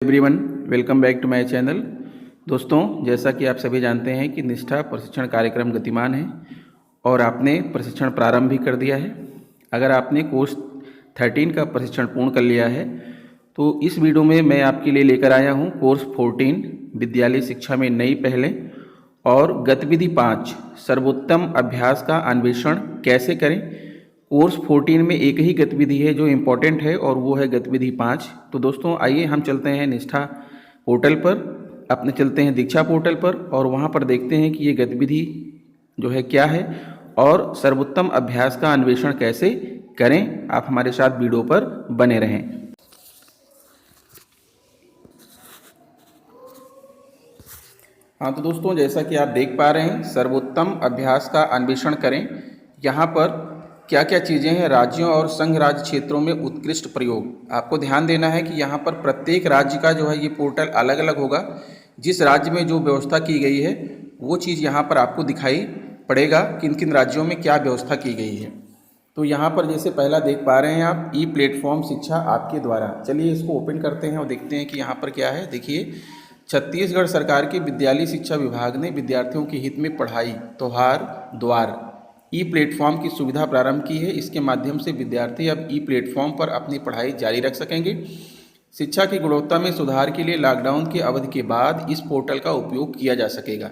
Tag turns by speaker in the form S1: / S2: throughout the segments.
S1: Everyone, welcome back to my channel. दोस्तों, जैसा कि आप सभी जानते हैं कि निष्ठा प्रशिक्षण कार्यक्रम गतिमान है और आपने प्रशिक्षण प्रारंभ भी कर दिया है। अगर आपने कोर्स 13 का प्रशिक्षण पूर्ण कर लिया है तो इस वीडियो में मैं आपके लिए लेकर आया हूं कोर्स 14 विद्यालय शिक्षा में नई पहलें और गतिविधि 5 सर्वोत्तम अभ्यास का अन्वेषण कैसे करें। कोर्स 14 में एक ही गतिविधि है जो इम्पोर्टेंट है और वो है गतिविधि 5। तो दोस्तों आइए हम चलते हैं निष्ठा पोर्टल पर, अपने चलते हैं दीक्षा पोर्टल पर और वहाँ पर देखते हैं कि ये गतिविधि जो है क्या है और सर्वोत्तम अभ्यास का अन्वेषण कैसे करें। आप हमारे साथ वीडियो पर बने रहें। हाँ तो दोस्तों, जैसा कि आप देख पा रहे हैं सर्वोत्तम अभ्यास का अन्वेषण करें। यहाँ पर क्या क्या चीज़ें हैं, राज्यों और संघ राज्य क्षेत्रों में उत्कृष्ट प्रयोग। आपको ध्यान देना है कि यहाँ पर प्रत्येक राज्य का जो है ये पोर्टल अलग अलग होगा। जिस राज्य में जो व्यवस्था की गई है वो चीज़ यहाँ पर आपको दिखाई पड़ेगा किन किन राज्यों में क्या व्यवस्था की गई है। तो यहाँ पर जैसे पहला देख पा रहे हैं आप, ई प्लेटफॉर्म शिक्षा आपके द्वारा। चलिए इसको ओपन करते हैं और देखते हैं कि यहाँ पर क्या है। देखिए, छत्तीसगढ़ सरकार के विद्यालय शिक्षा विभाग ने विद्यार्थियों के हित में पढ़ाई त्योहार द्वार ई प्लेटफॉर्म की सुविधा प्रारंभ की है। इसके माध्यम से विद्यार्थी अब ई प्लेटफॉर्म पर अपनी पढ़ाई जारी रख सकेंगे। शिक्षा की गुणवत्ता में सुधार के लिए लॉकडाउन की अवधि के बाद इस पोर्टल का उपयोग किया जा सकेगा।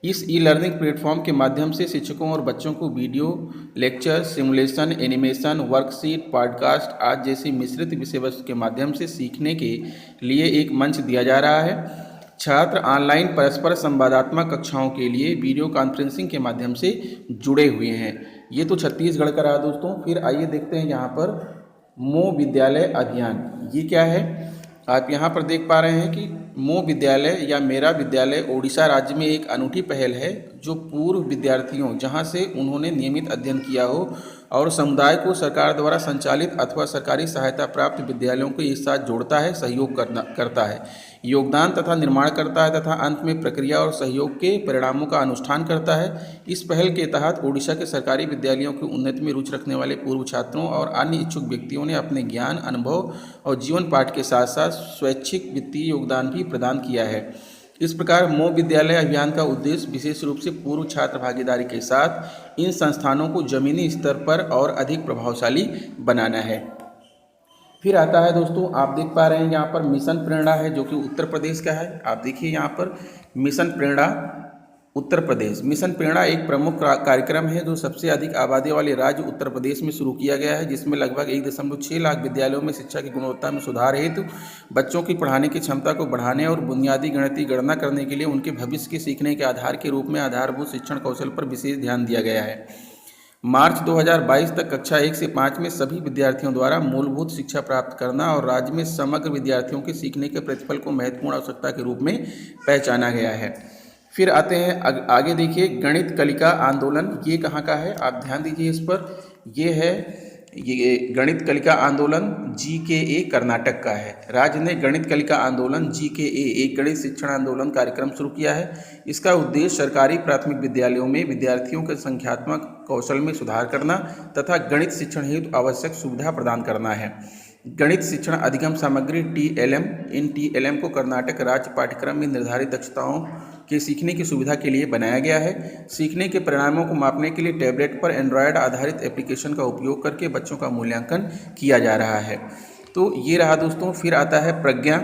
S1: इस ई लर्निंग प्लेटफॉर्म के माध्यम से शिक्षकों और बच्चों को video lecture, simulation, animation, worksheet, podcast आदि जैसी मिश्रित विषय वस्तु के माध्यम से सीखने के लिए एक मंच दिया जा रहा है। छात्र ऑनलाइन परस्पर संवादात्मक कक्षाओं के लिए वीडियो कॉन्फ्रेंसिंग के माध्यम से जुड़े हुए हैं। ये तो छत्तीसगढ़ का रहा दोस्तों। फिर आइए देखते हैं यहाँ पर मो विद्यालय अभियान। ये क्या है, आप यहाँ पर देख पा रहे हैं कि मो विद्यालय या मेरा विद्यालय ओडिशा राज्य में एक अनूठी पहल है जो पूर्व विद्यार्थियों जहाँ से उन्होंने नियमित अध्ययन किया हो और समुदाय को सरकार द्वारा संचालित अथवा सरकारी सहायता प्राप्त विद्यालयों को एक साथ जोड़ता है, सहयोग करता है, योगदान तथा निर्माण करता है तथा अंत में प्रक्रिया और सहयोग के परिणामों का अनुष्ठान करता है। इस पहल के तहत ओडिशा के सरकारी विद्यालयों की उन्नति में रुचि रखने वाले पूर्व छात्रों और अन्य इच्छुक व्यक्तियों ने अपने ज्ञान, अनुभव और जीवन पाठ के साथ साथ स्वैच्छिक वित्तीय योगदान भी प्रदान किया है। इस प्रकार मो विद्यालय अभियान का उद्देश्य विशेष रूप से पूर्व छात्र भागीदारी के साथ इन संस्थानों को जमीनी स्तर पर और अधिक प्रभावशाली बनाना है। फिर आता है दोस्तों, आप देख पा रहे हैं यहाँ पर मिशन प्रेरणा है जो कि उत्तर प्रदेश का है। आप देखिए यहाँ पर मिशन प्रेरणा उत्तर प्रदेश। मिशन प्रेरणा एक प्रमुख कार्यक्रम है जो सबसे अधिक आबादी वाले राज्य उत्तर प्रदेश में शुरू किया गया है, जिसमें लगभग 1.6 लाख विद्यालयों में शिक्षा की गुणवत्ता में सुधार हेतु बच्चों की पढ़ाने की क्षमता को बढ़ाने और बुनियादी गणितीय गणना करने के लिए उनके भविष्य के सीखने के आधार के रूप में आधारभूत शिक्षण कौशल पर विशेष ध्यान दिया गया है। मार्च 2022 तक कक्षा 1 से 5 में सभी विद्यार्थियों द्वारा मूलभूत शिक्षा प्राप्त करना और राज्य में समग्र विद्यार्थियों के सीखने के प्रतिफल को महत्वपूर्ण आवश्यकता के रूप में पहचाना गया है। फिर आते हैं आगे, देखिए गणित कलिका आंदोलन। ये कहाँ का है, आप ध्यान दीजिए इस पर। ये है ये गणित कलिका आंदोलन GKA कर्नाटक का है। राज्य ने गणित कलिका आंदोलन GKA एक गणित शिक्षण आंदोलन कार्यक्रम शुरू किया है। इसका उद्देश्य सरकारी प्राथमिक विद्यालयों में विद्यार्थियों के संख्यात्मक कौशल में सुधार करना तथा गणित शिक्षण हेतु आवश्यक सुविधा प्रदान करना है। गणित शिक्षण अधिगम सामग्री TLM, इन TLM को कर्नाटक राज्य पाठ्यक्रम में निर्धारित दक्षताओं के सीखने की सुविधा के लिए बनाया गया है। सीखने के परिणामों को मापने के लिए टैबलेट पर एंड्रॉयड आधारित एप्लीकेशन का उपयोग करके बच्चों का मूल्यांकन किया जा रहा है। तो ये रहा दोस्तों। फिर आता है प्रज्ञा।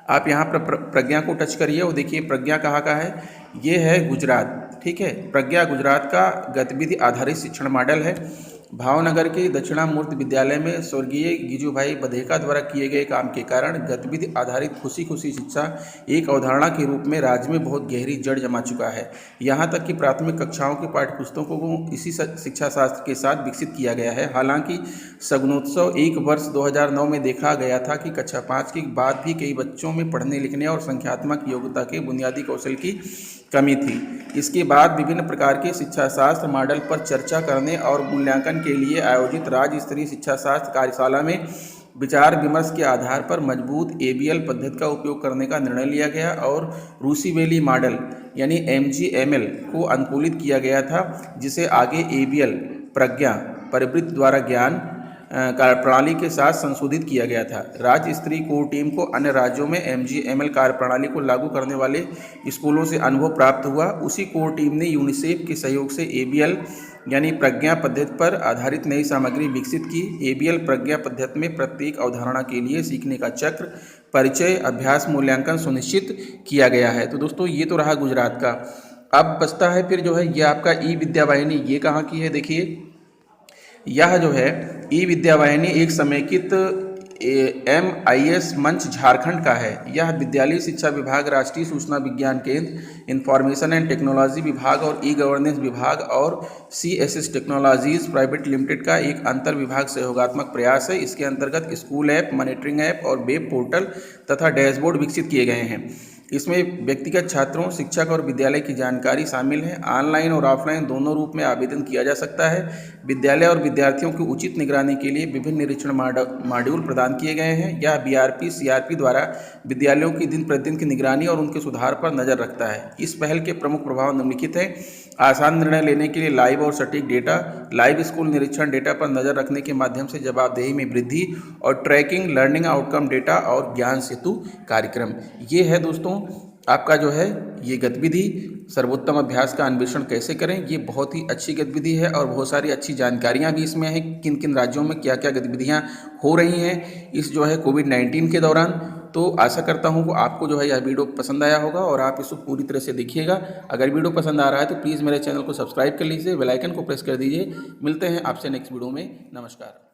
S1: आप यहाँ पर प्रज्ञा को टच करिए और देखिए प्रज्ञा कहाँ का है। ये है गुजरात, ठीक है। प्रज्ञा गुजरात का गतिविधि आधारित शिक्षण मॉडल है। भावनगर के दक्षिणामूर्ति विद्यालय में स्वर्गीय गिजुभाई बधेका द्वारा किए गए काम के कारण गतिविधि आधारित खुशी शिक्षा एक अवधारणा के रूप में राज्य में बहुत गहरी जड़ जमा चुका है। यहाँ तक कि प्राथमिक कक्षाओं के पाठ्यपुस्तकों को इसी शिक्षा शास्त्र के साथ विकसित किया गया है। हालांकि सगुनोत्सव 1 वर्ष 2009 में देखा गया था कि कक्षा 5 के बाद भी कई बच्चों में पढ़ने लिखने और संख्यात्मक योग्यता के बुनियादी कौशल की कमी थी। इसके बाद विभिन्न प्रकार के शिक्षा शास्त्र मॉडल पर चर्चा करने और मूल्यांकन के लिए आयोजित राज्य स्तरीय शिक्षा शास्त्र कार्यशाला में विचार विमर्श के आधार पर मजबूत ABL पद्धति का उपयोग करने का निर्णय लिया गया और रूसी वैली मॉडल यानी MGML को अनुकूलित किया गया था, जिसे आगे ABL प्रज्ञा परिवृत्ति द्वारा ज्ञान कार्यप्रणाली के साथ संशोधित किया गया था। राज्य स्तरीय कोर टीम को अन्य राज्यों में MGML कार्यप्रणाली को लागू करने वाले स्कूलों से अनुभव प्राप्त हुआ। उसी कोर टीम ने यूनिसेफ के सहयोग से ABL यानी प्रज्ञा पद्धति पर आधारित नई सामग्री विकसित की। ABL प्रज्ञा पद्धति में प्रत्येक अवधारणा के लिए सीखने का चक्र, परिचय, अभ्यास, मूल्यांकन सुनिश्चित किया गया है। तो दोस्तों ये तो रहा गुजरात का। अब बचता है फिर जो है ये आपका ई-विद्या वाहिनी। ये कहाँ की है? देखिए यह जो है ई-विद्या वाहिनी एक समेकित MIS मंच झारखंड का है। यह विद्यालय शिक्षा विभाग, राष्ट्रीय सूचना विज्ञान केंद्र, इंफॉर्मेशन एंड टेक्नोलॉजी विभाग और ई-गवर्नेंस विभाग और CSS टेक्नोलॉजीज प्राइवेट लिमिटेड का एक अंतर विभाग सहयोगात्मक प्रयास है। इसके अंतर्गत स्कूल ऐप, मॉनिटरिंग ऐप और वेब पोर्टल तथा डैशबोर्ड विकसित किए गए हैं। इसमें व्यक्तिगत छात्रों, शिक्षक और विद्यालय की जानकारी शामिल है। ऑनलाइन और ऑफलाइन दोनों रूप में आवेदन किया जा सकता है। विद्यालय और विद्यार्थियों की उचित निगरानी के लिए विभिन्न निरीक्षण मॉड्यूल प्रदान किए गए हैं। यह BRP CRP द्वारा विद्यालयों की दिन प्रतिदिन की निगरानी और उनके सुधार पर नजर रखता है। इस पहल के प्रमुख प्रभाव निम्नलिखित हैं। आसान निर्णय लेने के लिए लाइव और सटीक डेटा, लाइव स्कूल निरीक्षण डेटा पर नजर रखने के माध्यम से जवाबदेही में वृद्धि और ट्रैकिंग, लर्निंग आउटकम डेटा और ज्ञान सेतु कार्यक्रम। ये है दोस्तों आपका जो है ये गतिविधि सर्वोत्तम अभ्यास का अन्वेषण कैसे करें। ये बहुत ही अच्छी गतिविधि है और बहुत सारी अच्छी जानकारियां भी इसमें हैं, किन किन राज्यों में क्या क्या गतिविधियां हो रही हैं इस जो है कोविड-19 के दौरान। तो आशा करता हूं कि आपको जो है यह वीडियो पसंद आया होगा और आप इसको पूरी तरह से देखिएगा। अगर वीडियो पसंद आ रहा है तो प्लीज़ मेरे चैनल को सब्सक्राइब कर लीजिए, बेल आइकन को प्रेस कर दीजिए। मिलते हैं आपसे नेक्स्ट वीडियो में। नमस्कार।